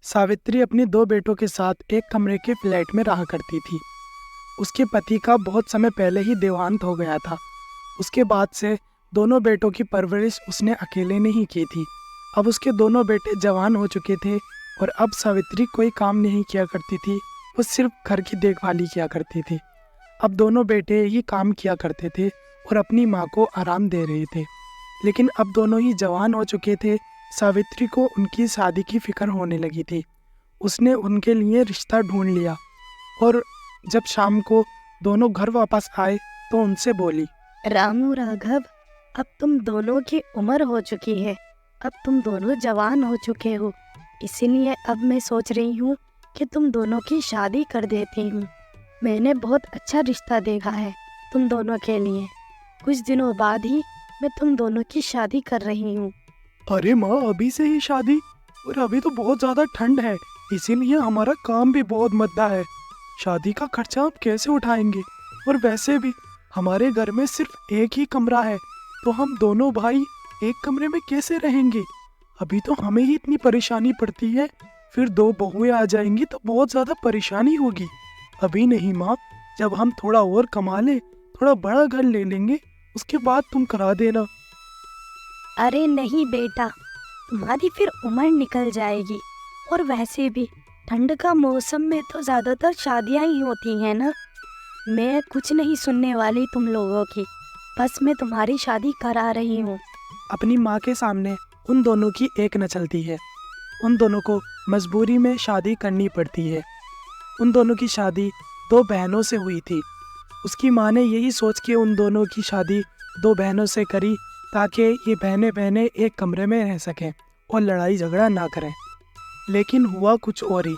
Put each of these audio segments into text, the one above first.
सावित्री अपने दो बेटों के साथ एक कमरे के फ्लैट में रहा करती थी। उसके पति का बहुत समय पहले ही देहांत हो गया था। उसके बाद से दोनों बेटों की परवरिश उसने अकेले ने ही की थी। अब उसके दोनों बेटे जवान हो चुके थे और अब सावित्री कोई काम नहीं किया करती थी, वो सिर्फ घर की देखभाल ही किया करती थी। अब दोनों बेटे ही काम किया करते थे और अपनी माँ को आराम दे रहे थे। लेकिन अब दोनों ही जवान हो चुके थे। सावित्री को उनकी शादी की फिक्र होने लगी थी। उसने उनके लिए रिश्ता ढूंढ लिया और जब शाम को दोनों घर वापस आए तो उनसे बोली, रामू राघव, अब तुम दोनों की उम्र हो चुकी है, अब तुम दोनों जवान हो चुके हो, इसीलिए अब मैं सोच रही हूँ कि तुम दोनों की शादी कर देती हूँ। मैंने बहुत अच्छा रिश्ता देखा है तुम दोनों के लिए। कुछ दिनों बाद ही मैं तुम दोनों की शादी कर रही हूँ। अरे माँ, अभी से ही शादी? और अभी तो बहुत ज़्यादा ठंड है, इसीलिए हमारा काम भी बहुत मंदा है। शादी का खर्चा हम कैसे उठाएंगे? और वैसे भी हमारे घर में सिर्फ एक ही कमरा है, तो हम दोनों भाई एक कमरे में कैसे रहेंगे? अभी तो हमें ही इतनी परेशानी पड़ती है, फिर दो बहुएं आ जाएंगी तो बहुत ज़्यादा परेशानी होगी। अभी नहीं माँ, जब हम थोड़ा और कमा ले, थोड़ा बड़ा घर ले लेंगे, उसके बाद तुम करा देना। अरे नहीं बेटा, तुम्हारी फिर उम्र निकल जाएगी, और वैसे भी ठंड का मौसम में तो ज़्यादातर शादियां ही होती हैं ना। मैं कुछ नहीं सुनने वाली तुम लोगों की, बस मैं तुम्हारी शादी करा रही हूँ। अपनी माँ के सामने उन दोनों की एक न चलती है। उन दोनों को मजबूरी में शादी करनी पड़ती है। उन दोनों की शादी दो बहनों से हुई थी। उसकी माँ ने यही सोच के उन दोनों की शादी दो बहनों से करी, ताकि ये बहनें बहनें एक कमरे में रह सकें और लड़ाई झगड़ा ना करें। लेकिन हुआ कुछ और ही।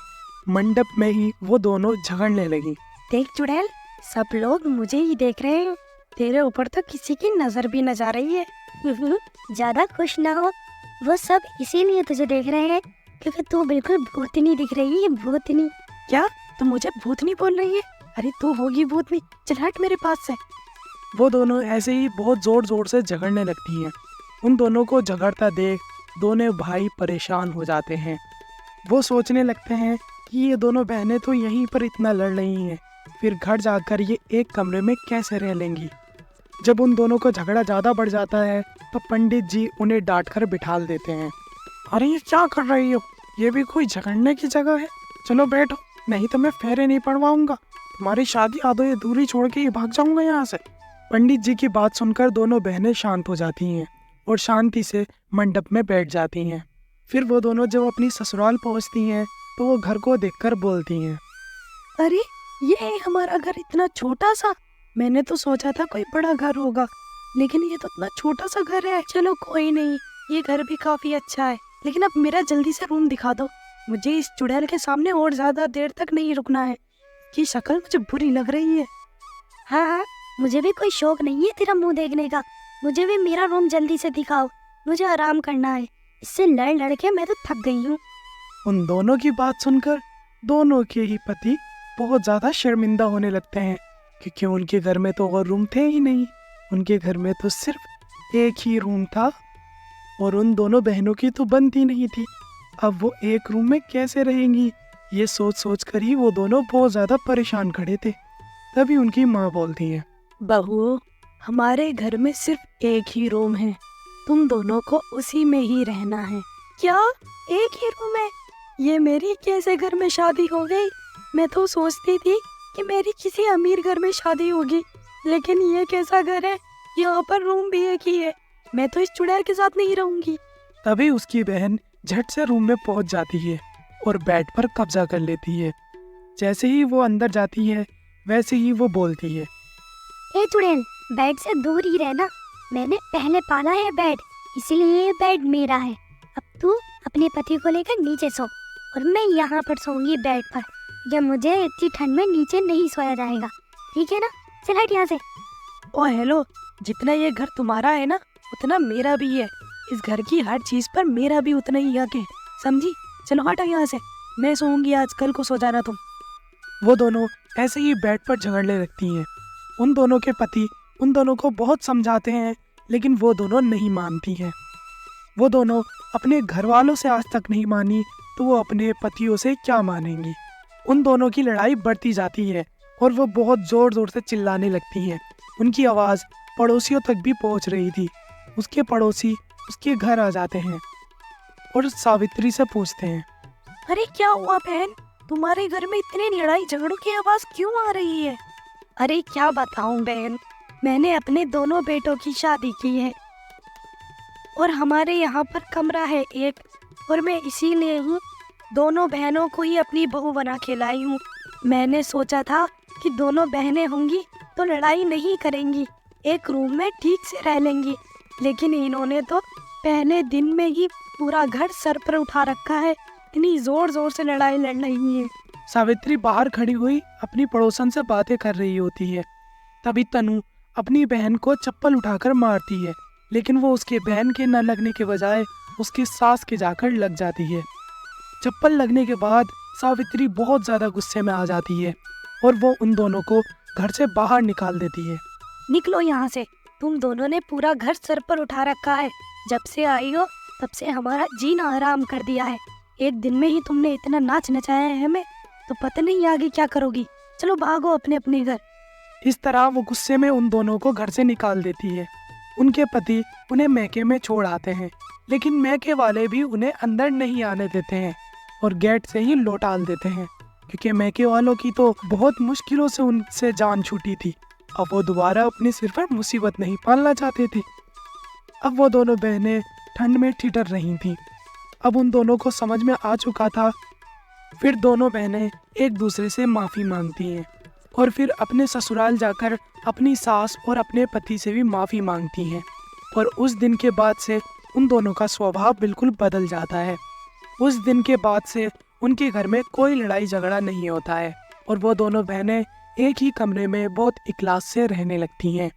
मंडप में ही वो दोनों झगड़ने लगी। देख चुड़ैल, सब लोग मुझे ही देख रहे हैं, तेरे ऊपर तो किसी की नजर भी न जा रही है। ज्यादा खुश ना हो, वो सब इसीलिए तुझे देख रहे हैं क्योंकि तू बिल्कुल भूतनी दिख रही है। भूतनी? क्या तुम मुझे भूतनी बोल रही है? अरे तू होगी भूतनी, चल हट मेरे पास से। वो दोनों ऐसे ही बहुत जोर जोर से झगड़ने लगती हैं। उन दोनों को झगड़ता देख दोनों भाई परेशान हो जाते हैं। वो सोचने लगते हैं कि ये दोनों बहनें तो यहीं पर इतना लड़ रही हैं, फिर घर जाकर ये एक कमरे में कैसे रह लेंगी। जब उन दोनों को झगड़ा ज़्यादा बढ़ जाता है तो पंडित जी उन्हें डांट कर बिठा देते हैं। अरे ये क्या कर रही हो? ये भी कोई झगड़ने की जगह है? चलो बैठो, नहीं तो मैं फेरे नहीं पड़वाऊंगा। तुम्हारी शादी आधो अधूरी छोड़ के ही भाग जाऊंगा यहाँ से। पंडित जी की बात सुनकर दोनों बहनें शांत हो जाती हैं और शांति से मंडप में बैठ जाती हैं। फिर वो दोनों जब अपनी ससुराल पहुँचती हैं तो वो घर को देखकर बोलती हैं, अरे ये है हमारा घर, इतना छोटा सा। मैंने तो सोचा था कोई बड़ा घर होगा, लेकिन ये तो इतना छोटा सा घर है। चलो कोई नहीं, ये घर भी काफी अच्छा है, लेकिन अब मेरा जल्दी से रूम दिखा दो। मुझे इस चुड़ैल के सामने और ज्यादा देर तक नहीं रुकना है, ये शक्ल मुझे बुरी लग रही है। हाँ हाँ, मुझे भी कोई शौक नहीं है तेरा मुंह देखने का। मुझे भी मेरा रूम जल्दी से दिखाओ, मुझे आराम करना है। इससे लड़ लड़ के मैं तो थक गई हूँ। उन दोनों की बात सुनकर दोनों के ही पति बहुत ज़्यादा शर्मिंदा होने लगते हैं, क्योंकि उनके घर में तो और रूम थे ही नहीं। उनके घर में तो सिर्फ एक ही रूम था और उन दोनों बहनों की तो बनती नहीं थी। अब वो एक रूम में कैसे रहेंगी, ये सोच सोच कर ही वो दोनों बहुत ज़्यादा परेशान खड़े थे। तभी उनकी माँ बोलती है, बहू, हमारे घर में सिर्फ एक ही रूम है, तुम दोनों को उसी में ही रहना है। क्या एक ही रूम है? ये मेरी कैसे घर में शादी हो गई? मैं तो सोचती थी कि मेरी किसी अमीर घर में शादी होगी, लेकिन ये कैसा घर है? यहाँ पर रूम भी एक ही है। मैं तो इस चुड़ैल के साथ नहीं रहूंगी। तभी उसकी बहन झट से रूम में पहुंच जाती है और बेड पर कब्जा कर लेती है। जैसे ही वो अंदर जाती है वैसे ही वो बोलती है, ए चुड़ैल, बेड से दूर ही रहना। मैंने पहले पाला है बेड, इसीलिए ये बेड मेरा है। अब तू अपने पति को लेकर नीचे सो और मैं यहाँ पर सोऊंगी बेड पर। जब मुझे इतनी ठंड में नीचे नहीं सोया जाएगा, ठीक है ना? चल हट यहाँ से। ओ हेलो, जितना ये घर तुम्हारा है ना, उतना मेरा भी है। इस घर की हर चीज पर मेरा भी उतना ही हक है, समझी? चलो हटो यहाँ से, मैं सोऊंगी आज, कल को सो जाना तुम। वो दोनों ऐसे ही बेड पर झगड़ने लगती हैं। उन दोनों के पति उन दोनों को बहुत समझाते हैं, लेकिन वो दोनों नहीं मानती हैं। वो दोनों अपने घर वालों से आज तक नहीं मानी तो वो अपने पतियों से क्या मानेंगी। उन दोनों की लड़ाई बढ़ती जाती है और वो बहुत ज़ोर ज़ोर से चिल्लाने लगती हैं। उनकी आवाज़ पड़ोसियों तक भी पहुंच रही थी। उसके पड़ोसी उसके घर आ जाते हैं और सावित्री से पूछते हैं, अरे क्या हुआ बहन, तुम्हारे घर में इतनी लड़ाई झगड़ों की आवाज क्यों आ रही है? अरे क्या बताऊं बहन, मैंने अपने दोनों बेटों की शादी की है और हमारे यहाँ पर कमरा है एक, और मैं इसीलिए ही दोनों बहनों को ही अपनी बहू बना के लाई हूँ। मैंने सोचा था कि दोनों बहनें होंगी तो लड़ाई नहीं करेंगी, एक रूम में ठीक से रह लेंगी, लेकिन इन्होंने तो पहले दिन में ही पूरा घर सर पर उठा रखा है। इतनी जोर जोर से लड़ाई लड़ रही है। सावित्री बाहर खड़ी हुई अपनी पड़ोसन से बातें कर रही होती है। तभी तनु अपनी बहन को चप्पल उठाकर मारती है, लेकिन वो उसके बहन के न लगने के बजाय उसकी सास के जाकर लग जाती है। चप्पल लगने के बाद सावित्री बहुत ज़्यादा गुस्से में आ जाती है और वो उन दोनों को घर से बाहर निकाल देती है। निकलो यहाँ से, तुम दोनों ने पूरा घर सर पर उठा रखा है। जब से आई हो तब से हमारा जीना हराम कर दिया है। एक दिन में ही तुमने इतना नाच नचाया है हमें, तो पता नहीं आगे क्या करोगी। चलो भागो अपने अपने घर। इस तरह वो गुस्से में उन दोनों को घर से निकाल देती है। उनके पति उन्हें मैके में छोड़ आते हैं, लेकिन मैके वाले भी उन्हें अंदर नहीं आने देते हैं और गेट से ही लौटाल देते हैं, क्योंकि मैके वालों की तो बहुत मुश्किलों से उनसे जान छूटी थी। अब वो दोबारा अपने सिर पर मुसीबत नहीं पालना चाहते थे। अब वो दोनों बहनें ठंड में ठिठुर रही थीं। अब उन दोनों को समझ में आ चुका था। फिर दोनों बहनें एक दूसरे से माफ़ी मांगती हैं और फिर अपने ससुराल जाकर अपनी सास और अपने पति से भी माफ़ी मांगती हैं। और उस दिन के बाद से उन दोनों का स्वभाव बिल्कुल बदल जाता है। उस दिन के बाद से उनके घर में कोई लड़ाई झगड़ा नहीं होता है और वो दोनों बहनें एक ही कमरे में बहुत इखलास से रहने लगती हैं।